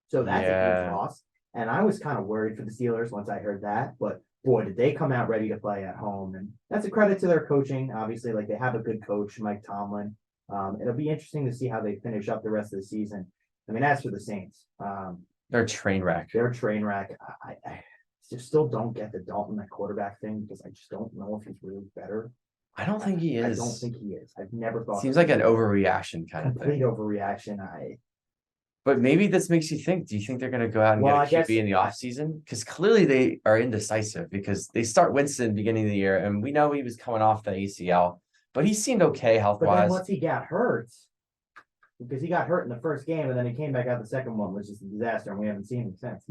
So that's a huge loss. And I was kind of worried for the Steelers once I heard that, but boy, did they come out ready to play at home. And that's a credit to their coaching. Obviously, like they have a good coach, Mike Tomlin. It'll be interesting to see how they finish up the rest of the season. I mean, as for the Saints, they're a train wreck. They're a train wreck. I just still don't get the Dalton at quarterback thing because I just don't know if he's really better. I don't think he is. I don't think he is. I've never thought. Seems like an overreaction kind of thing. Complete overreaction. But maybe this makes you think. Do you think they're going to go out and get a QB in the offseason? Because clearly they are indecisive because they start Winston beginning of the year, and we know he was coming off the ACL, but he seemed okay health-wise. But then once he got hurt, because he got hurt in the first game, and then he came back out the second one, which is a disaster, and we haven't seen him since.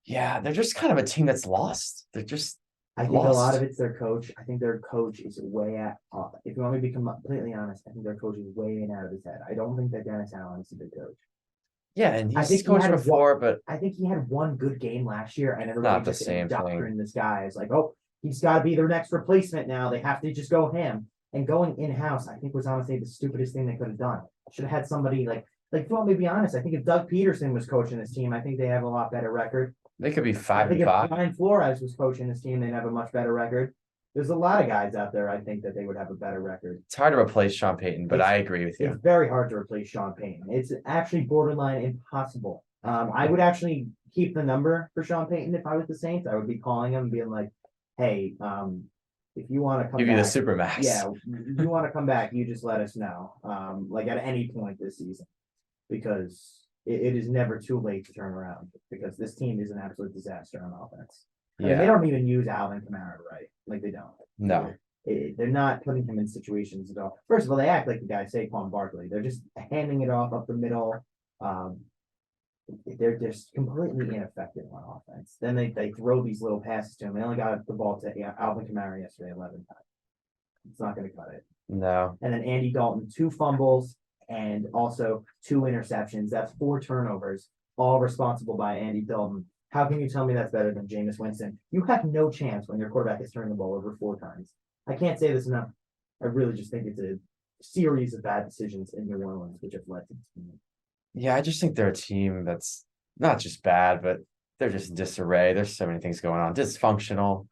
Yeah, they're just kind of a team that's lost. They're just I think a lot of it's their coach. I think their coach is way at. If you want me to be completely honest, I think their coach is way in out of his head. I don't think that Dennis Allen is a good coach. Yeah, and he's coached before, but I think he had one good game last year, and everybody not the just same indoctrinated this guy. It's like, oh, he's got to be their next replacement now. They have to just go him. And going in house, I think was honestly the stupidest thing they could have done. Should have had somebody like. If you want me to be honest, I think if Doug Peterson was coaching this team, I think they have a lot better record. They could be 5-5. I think if Brian Flores was coaching this team, they'd have a much better record. There's a lot of guys out there, I think, that they would have a better record. It's hard to replace Sean Payton, but I agree with you. It's very hard to replace Sean Payton. It's actually borderline impossible. I would actually keep the number for Sean Payton if I was the Saints. I would be calling him and being like, hey, if you want to come back. Give you the super max. Yeah, if you want to come back, you just let us know. At any point this season. Because it is never too late to turn around because this team is an absolute disaster on offense. Yeah. I mean, they don't even use Alvin Kamara right. Like they don't. No. They're not putting him in situations at all. First of all, they act like the guy Saquon Barkley. They're just handing it off up the middle. They're just completely ineffective on offense. Then they throw these little passes to him. They only got the ball to Alvin Kamara yesterday 11 times. It's not going to cut it. No. And then Andy Dalton, 2 fumbles. And also 2 interceptions. That's 4 turnovers, all responsible by Andy Dalton. How can you tell me that's better than Jameis Winston? You have no chance when your quarterback is turning the ball over 4 times. I can't say this enough. I really just think it's a series of bad decisions in New Orleans, which have led to this game. Yeah, I just think they're a team that's not just bad, but they're just in disarray. There's so many things going on. Dysfunctional.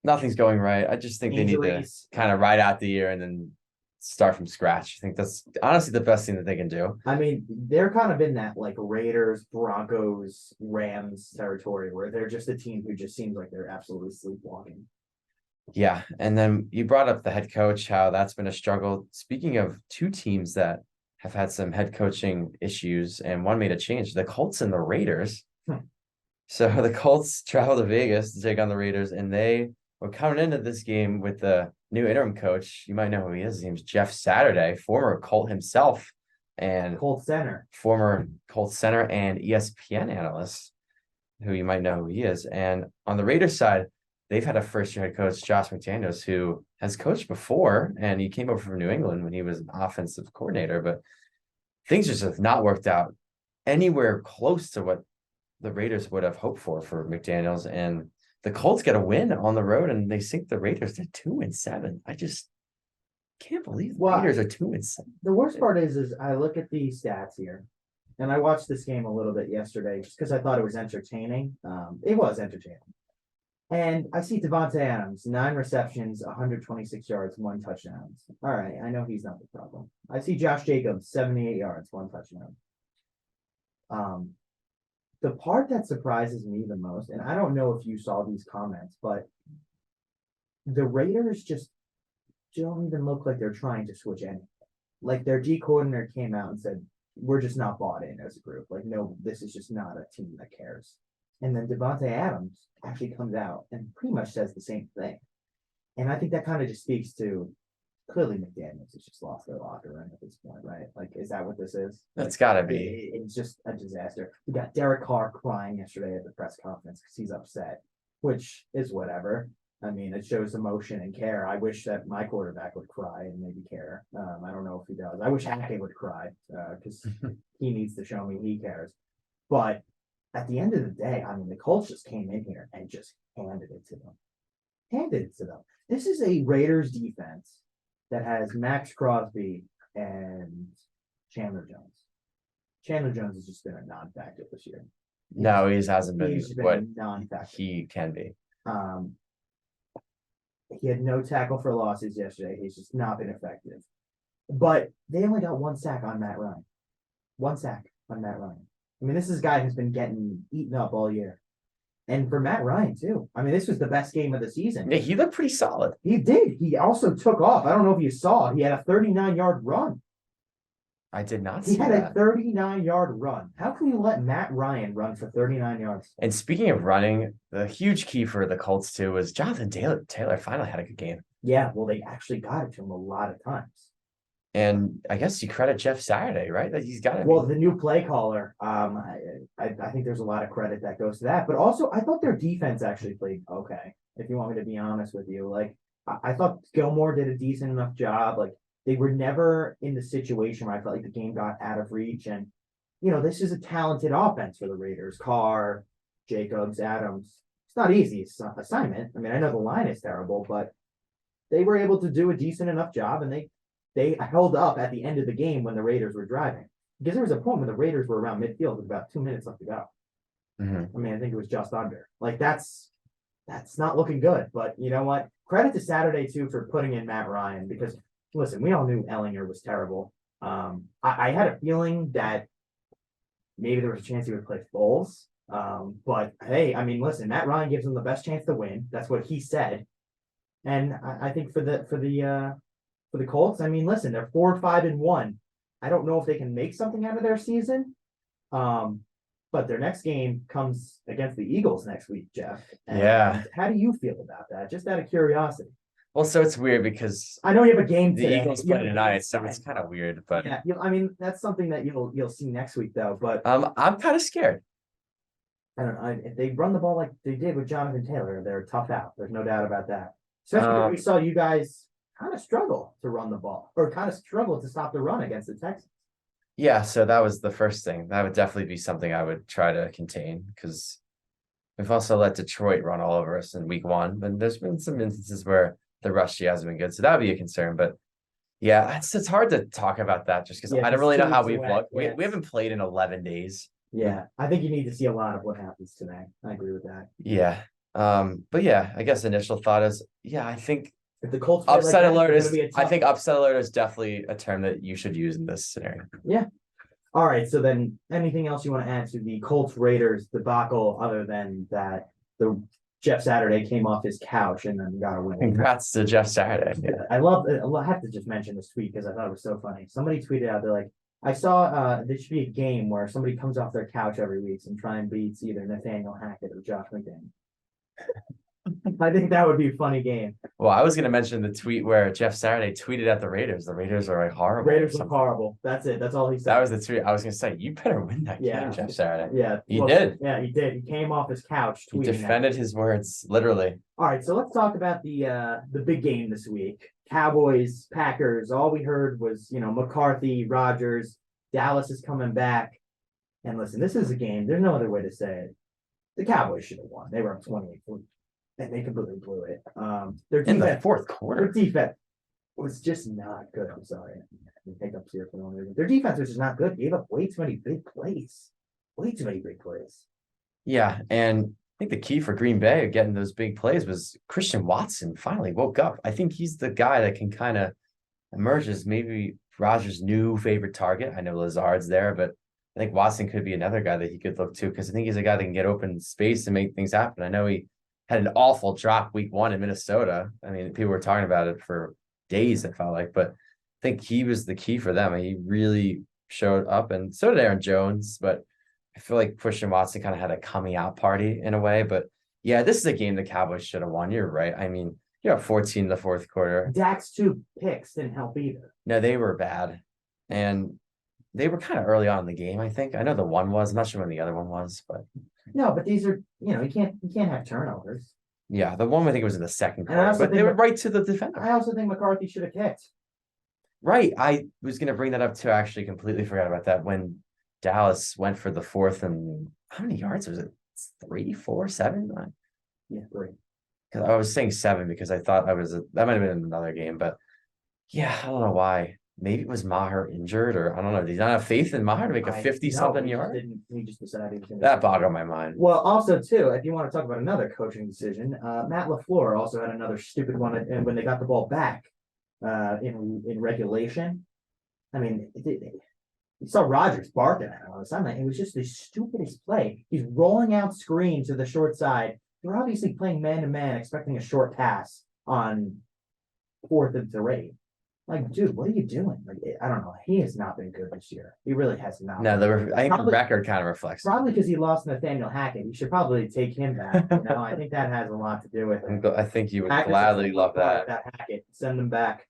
Nothing's going right. I just think Injuries. They need to kind of ride out the year and then start from scratch. I think that's honestly the best thing that they can do. I mean, they're kind of in that like Raiders, Broncos, Rams territory where they're just a team who just seems like they're absolutely sleepwalking. Yeah, and then you brought up the head coach, how that's been a struggle. Speaking of two teams that have had some head coaching issues and one made a change, the Colts and the Raiders. So the Colts travel to Vegas to take on the Raiders, and they were coming into this game with the new interim coach. You might know who he is. His name's Jeff Saturday, former Colt himself, and Colt Center. former Colts center and ESPN analyst, who you might know who he is. And on the Raiders side, they've had a first-year head coach, Josh McDaniels, who has coached before, and he came over from New England when he was an offensive coordinator, but things just have not worked out anywhere close to what the Raiders would have hoped for McDaniels. And the Colts get a win on the road and they sink the Raiders to 2-7. I just can't believe the Raiders are 2-7. The worst part is I look at the stats here, and I watched this game a little bit yesterday just because I thought it was entertaining. It was entertaining. And I see Devontae Adams, 9 receptions, 126 yards, 1 touchdown. All right, I know he's not the problem. I see Josh Jacobs, 78 yards, 1 touchdown. The part that surprises me the most, and I don't know if you saw these comments, but the Raiders just don't even look like they're trying to switch anything. Like their D coordinator came out and said, we're just not bought in as a group. Like, no, this is just not a team that cares. And then Devontae Adams actually comes out and pretty much says the same thing. And I think that kind of just speaks to clearly McDaniels has just lost their locker room at this point, right? Like, is that what this is? That's gotta be. It's just a disaster. We got Derek Carr crying yesterday at the press conference because he's upset, which is whatever. I mean, it shows emotion and care. I wish that my quarterback would cry and maybe care. I don't know if he does. I wish Hackett would cry because he needs to show me he cares. But at the end of the day, I mean, the Colts just came in here and just handed it to them. This is a Raiders defense that has Max Crosby and Chandler Jones. Chandler Jones has just been a non-factor this year. No, he hasn't been what a non-factor. he can be. He had no tackle for losses yesterday. He's just not been effective. But they only got 1 sack on Matt Ryan. 1 sack on Matt Ryan. I mean, this is a guy who's been getting eaten up all year. And for Matt Ryan, too. I mean, this was the best game of the season. Yeah, he looked pretty solid. He did. He also took off. I don't know if you saw. He had a 39-yard run. I did not see He had that. a 39-yard run. How can you let Matt Ryan run for 39 yards? And speaking of running, the huge key for the Colts, too, was Jonathan Taylor finally had a good game. Yeah, well, they actually got it to him a lot of times. And I guess you credit Jeff Saturday, right? That he's got it. Well, the new play caller, I think there's a lot of credit that goes to that. But also, I thought their defense actually played okay, if you want me to be honest with you. Like, I thought Gilmore did a decent enough job. Like, they were never in the situation where I felt like the game got out of reach. And, you know, this is a talented offense for the Raiders. Carr, Jacobs, Adams. It's not easy. It's an assignment. I mean, I know the line is terrible, but they were able to do a decent enough job, and they held up at the end of the game when the Raiders were driving. Because there was a point when the Raiders were around midfield with about 2 minutes left to go. Mm-hmm. I mean, I think it was just under. Like, that's not looking good. But you know what? Credit to Saturday, too, for putting in Matt Ryan. Because, listen, we all knew Ellinger was terrible. I had a feeling that maybe there was a chance he would play Foles. But, hey, I mean, listen, Matt Ryan gives them the best chance to win. That's what he said. And I think for the Colts, I mean, listen, they're 4-5-1. I don't know if they can make something out of their season. But their next game comes against the Eagles next week, Jeff. And yeah. How do you feel about that? Just out of curiosity. Well, so it's weird because I know you have a game today. The Eagles play tonight, so it's kind of weird. But yeah, I mean, that's something that you'll see next week, though. But I'm kind of scared. I don't know if they run the ball like they did with Jonathan Taylor. They're tough out. There's no doubt about that. Especially when we saw you guys kind of struggle to run the ball, or kind of struggle to stop the run against the Texans. Yeah, so that was the first thing. That would definitely be something I would try to contain, because we've also let Detroit run all over us in week 1. But there's been some instances where the rush hasn't been good, so that would be a concern. But yeah, it's hard to talk about that just because I don't really know how we've looked. We haven't played in 11 days. Yeah, I think you need to see a lot of what happens today. I agree with that. Yeah. But yeah, I guess initial thought is, yeah, I think If the Colts play like Upset that, alert it's is, gonna be a I tough- think upset alert is definitely a term that you should use in this scenario. All right, so then anything else you want to add to the Colts Raiders debacle other than that the Jeff Saturday came off his couch and then got a win? Congrats to Jeff Saturday. Yeah. I have to just mention this tweet because I thought it was so funny. Somebody tweeted out, they're like, I saw there should be a game where somebody comes off their couch every week and try and beats either Nathaniel Hackett or Josh McDaniel. I think that would be a funny game. Well, I was going to mention the tweet where Jeff Saturday tweeted at the Raiders. The Raiders are like horrible. Raiders look horrible. That's it. That's all he said. That was the tweet. I was going to say, you better win that Yeah. game, Jeff Saturday. Yeah, He did. Yeah, he did. He came off his couch. He tweeting that. defended his words, literally. All right, so let's talk about the big game this week. Cowboys, Packers. All we heard was, McCarthy, Rodgers, Dallas is coming back. And listen, this is a game. There's no other way to say it. The Cowboys should have won. They were up 28-3, and they completely blew it. Their In the defense, fourth their quarter. defense was just not good. I'm sorry. Hiccups here for no reason. Their defense was just not good. Gave up way too many big plays. Way too many big plays. Yeah. And I think the key for Green Bay of getting those big plays was Christian Watson finally woke up. I think he's the guy that can kind of emerge as maybe Rodgers' new favorite target. I know Lazard's there, but I think Watson could be another guy that he could look to because I think he's a guy that can get open space and make things happen. I know he had an awful drop week 1 in Minnesota. I mean, people were talking about it for days, it felt like, but I think he was the key for them. He really showed up, and so did Aaron Jones, but I feel like Christian Watson kind of had a coming out party in a way. But yeah, this is a game the Cowboys should have won. You're right. I mean, you're up 14 in the fourth quarter. Dak's 2 picks didn't help either. No, they were bad. And they were kind of early on in the game, I think. I know the one was. I'm not sure when the other one was, but No, but these are, you can't have turnovers. yeah, the one I think was in the second And I quarter, also but they think were right to the defender. I also think McCarthy should have kicked. Right. I was going to bring that up too. I actually completely forgot about that when Dallas went for the fourth and how many yards was it? 3, 4, 7? Yeah, great. Because I was saying 7 because I thought that might have been another game, but yeah, I don't know why. Maybe it was Maher injured, or I don't know. Did he not have faith in Maher to make a 50-something yard? He just decided he was gonna That boggled my mind. Well, also too, if you want to talk about another coaching decision, Matt LaFleur also had another stupid one when they got the ball back in regulation. I mean, you saw Rodgers barking at him all the time. It was just the stupidest play. He's rolling out screen to the short side. They're obviously playing man-to-man, expecting a short pass on 4th and 3. Like, dude, what are you doing? Like, I don't know. He has not been good this year. He really has not. No, I think the Probably- record kind of reflects. Probably because he lost Nathaniel Hackett. You should probably take him back. I think that has a lot to do with it. I think you would Hackett's gladly a- love that. Hackett. Send him back.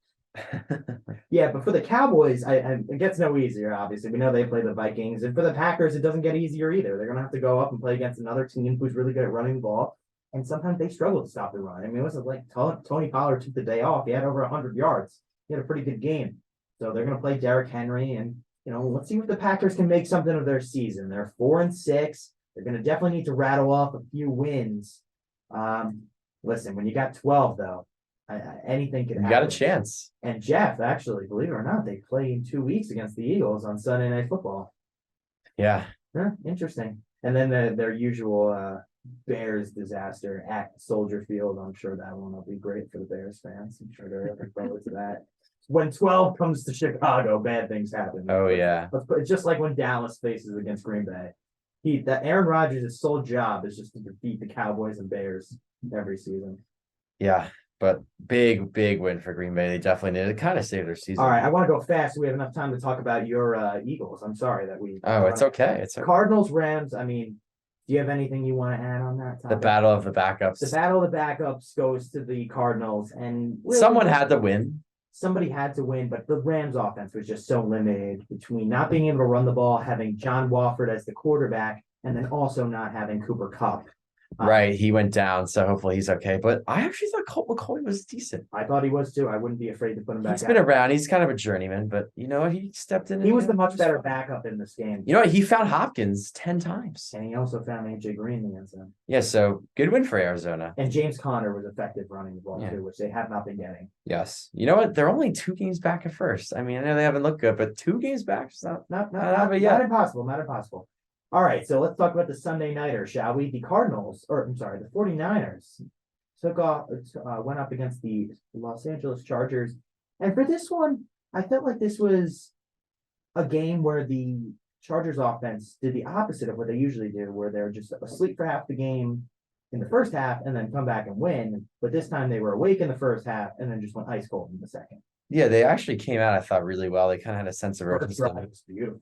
Yeah, but for the Cowboys, it gets no easier, obviously. We know they play the Vikings. And for the Packers, it doesn't get easier either. They're going to have to go up and play against another team who's really good at running the ball. And sometimes they struggle to stop the run. I mean, it wasn't like Tony Pollard took the day off. He had over 100 yards. He had a pretty good game. So they're going to play Derrick Henry. And, let's see if the Packers can make something of their season. They're 4-6. They're going to definitely need to rattle off a few wins. Listen, when you got 12, though, anything can You happen. got a chance. And Jeff, actually, believe it or not, they play in 2 weeks against the Eagles on Sunday Night Football. Yeah. Huh, interesting. And then their usual Bears disaster at Soldier Field. I'm sure that one will be great for the Bears fans. I'm sure they're looking forward to that. When 12 comes to Chicago, bad things happen. Oh, yeah. It's just like when Dallas faces against Green Bay. Aaron Rodgers' sole job is just to defeat the Cowboys and Bears every season. Yeah. But big win for Green Bay. They definitely did. It kind of saved their season. All right, I want to go fast. So we have enough time to talk about your Eagles. I'm sorry that we. Oh, it's okay. It's okay. Cardinals, Rams. I mean, do you have anything you want to add on that? The Topic? battle of the backups. The battle of the backups goes to the Cardinals, and really, Someone had to win. Somebody had to win, but the Rams' offense was just so limited between not being able to run the ball, having John Wofford as the quarterback, and then also not having Cooper Kupp. Right. He went down, so hopefully he's okay. But I actually thought Colt McCoy was decent. I thought he was too. I wouldn't be afraid to put him back. He's been around. He's kind of a journeyman, but you know what? He stepped in. He was the and much better fine. backup in this game. You know what? He found Hopkins 10 times. And he also found AJ Green in the end zone. Yeah, so good win for Arizona. And James Conner was effective running the ball Yeah. too, which they have not been getting. Yes. You know what? They're only 2 games back at first. I mean, I know they haven't looked good, but 2 games back is not. Not yet. impossible, not impossible. All right, so let's talk about the Sunday nighter, shall we? The 49ers went up against the Los Angeles Chargers. And for this one, I felt like this was a game where the Chargers offense did the opposite of what they usually do, where they're just asleep for half the game in the first half and then come back and win. But this time they were awake in the first half and then just went ice cold in the second. Yeah, they actually came out, I thought, really well. They kind of had a sense of First urgency. drive was beautiful.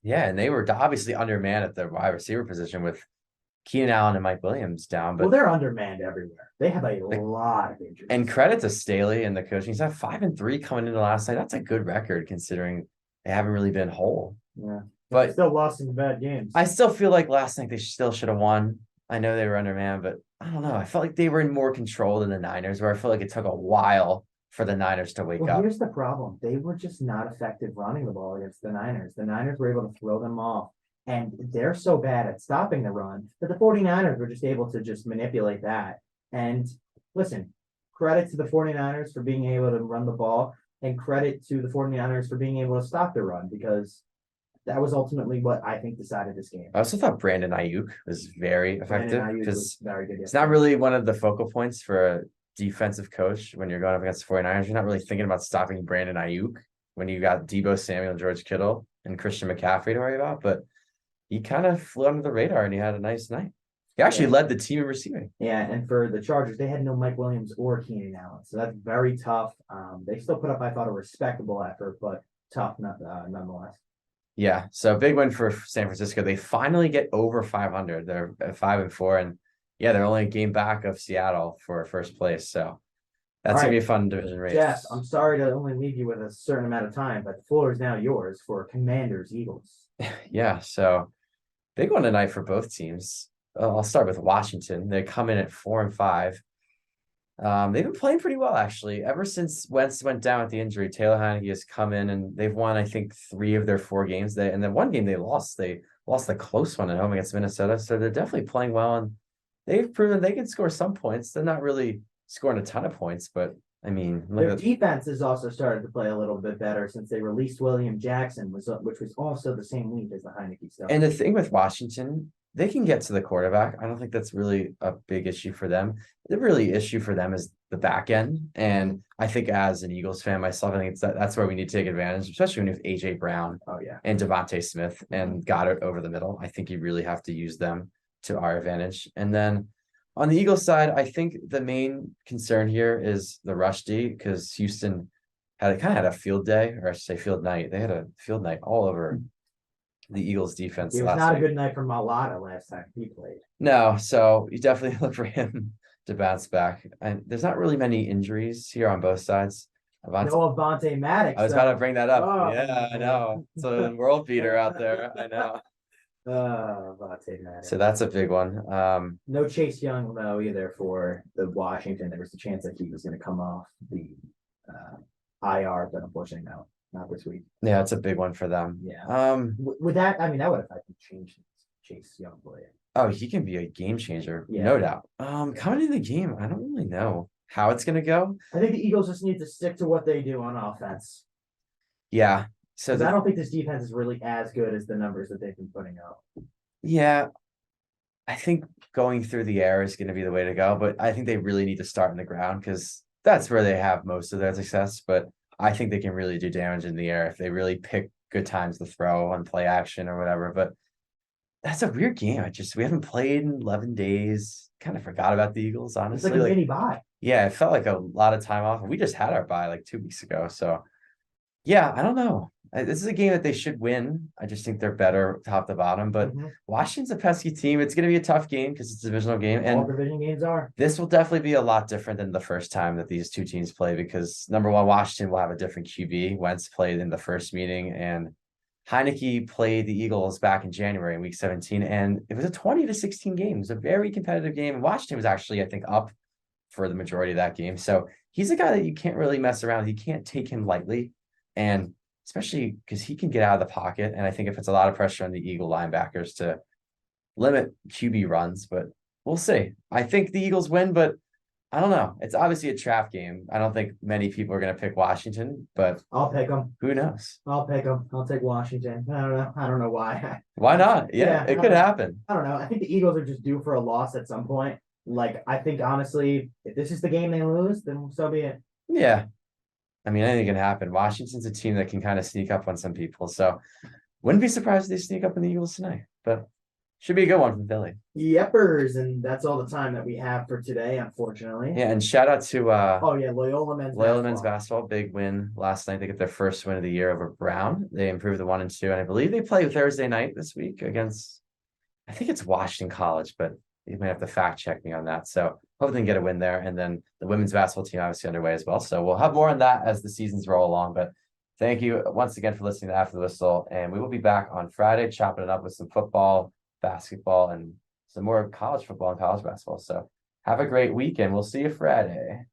Yeah, and they were obviously undermanned at the wide receiver position with Keenan Allen and Mike Williams down. Well, But they're undermanned everywhere. They have a lot of injuries. and credit to Staley and the coaching staff, 5-3 coming into last night. That's a good record considering they haven't really been whole. Yeah. But Still lost some bad games. I still feel like last night they still should have won. I know they were undermanned, but I don't know. I felt like they were in more control than the Niners, where I feel like it took a while for the Niners to wake Well, up. here's the problem. They were just not effective running the ball against the Niners. The Niners were able to throw them off. And they're so bad at stopping the run that the 49ers were just able to just manipulate that. And listen, credit to the 49ers for being able to run the ball, and credit to the 49ers for being able to stop the run, because that was ultimately what I think decided this game. I also thought Brandon Ayuk was very effective Brandon Ayuk was because very good. it's not really one of the focal points for a defensive coach when you're going up against the 49ers. You're not really thinking about stopping Brandon Ayuk when you got Deebo Samuel, George Kittle, and Christian McCaffrey to worry about. But he kind of flew under the radar and he had a nice night. He actually led the team in receiving. Yeah, and for the Chargers, they had no Mike Williams or Keenan Allen, so that's very tough. They still put up, I thought, a respectable effort, but tough nonetheless. Yeah, so big win for San Francisco. They finally get over 500. They're at 5-4, and yeah, they're only a game back of Seattle for first place. So that's gonna be a fun division race. Jeff, I'm sorry to only leave you with a certain amount of time, but the floor is now yours for Commanders Eagles. Yeah, so big one tonight for both teams. I'll start with Washington. They come in at 4-5. They've been playing pretty well, actually. Ever since Wentz went down with the injury, Taylor Heineke has come in and they've won, I think, 3 of their 4 games. And then one game they lost. They lost the close one at home against Minnesota. So they're definitely playing well, and they've proven they can score some points. They're not really scoring a ton of points, but I mean, their defense has also started to play a little bit better since they released William Jackson, which was also the same week as the Heineke stuff. And the thing with Washington, they can get to the quarterback. I don't think that's really a big issue for them. The really issue for them is the back end. And I think as an Eagles fan myself, I think that's where we need to take advantage, especially when you have AJ Brown and Devontae Smith and Goddard over the middle. I think you really have to use them to our advantage. And then on the Eagles side, I think the main concern here is the rush D, because Houston had a field day, or I should say field night. They had a field night all over the Eagles defense. It was not a good night for Mailata last time he played. No, so you definitely look for him to bounce back. And there's not really many injuries here on both sides. No Avonte Maddox. I was about to bring that up. Oh, yeah, I know. It's a world beater out there. I know. Avonte Maddox. So that's a big one. No Chase Young though either for the Washington. There was a chance that he was going to come off the IR, but unfortunately no, not this week. Yeah, it's a big one for them. Yeah. With that, I mean, that would have changed Chase Young play. Oh, he can be a game changer, no doubt. Coming into the game, I don't really know how it's gonna go. I think the Eagles just need to stick to what they do on offense. Yeah. So I don't think this defense is really as good as the numbers that they've been putting up. Yeah, I think going through the air is going to be the way to go, but I think they really need to start in the ground because that's where they have most of their success. But I think they can really do damage in the air if they really pick good times to throw on play action or whatever. But that's a weird game. We haven't played in 11 days. Kind of forgot about the Eagles, honestly. It's like a mini bye. Yeah, it felt like a lot of time off. We just had our bye like 2 weeks ago. So yeah, I don't know. This is a game that they should win. I just think they're better top to bottom. But Washington's a pesky team. It's going to be a tough game because it's a divisional game. All division games are. This will definitely be a lot different than the first time that these two teams play because, number one, Washington will have a different QB. Wentz played in the first meeting, and Heineke played the Eagles back in January in week 17. And it was a 20-16 game. It was a very competitive game. And Washington was actually, I think, up for the majority of that game. So he's a guy that you can't really mess around with. You can't take him lightly. And especially because he can get out of the pocket. And I think if it's a lot of pressure on the Eagle linebackers to limit QB runs, but we'll see. I think the Eagles win, but I don't know. It's obviously a trap game. I don't think many people are going to pick Washington, but I'll pick them. Who knows? I'll pick them. I'll take Washington. I don't know. I don't know why. Why not? Yeah, it could happen. I don't know. I think the Eagles are just due for a loss at some point. Like, I think honestly, if this is the game they lose, then so be it. Yeah. I mean, anything can happen. Washington's a team that can kind of sneak up on some people. So wouldn't be surprised if they sneak up on the Eagles tonight. But should be a good one from Philly. Yepers, and that's all the time that we have for today, unfortunately. Yeah, and shout out to Oh yeah, Loyola men's Loyola men's basketball. basketball, big win last night. They get their first win of the year over Brown. They improved to 1-2, and I believe they play Thursday night this week against, I think it's Washington College, but you might have to fact check me on that. So hope they can get a win there. And then the women's basketball team obviously underway as well. So we'll have more on that as the seasons roll along. But thank you once again for listening to After the Whistle. And we will be back on Friday, chopping it up with some football, basketball, and some more college football and college basketball. So have a great weekend. We'll see you Friday.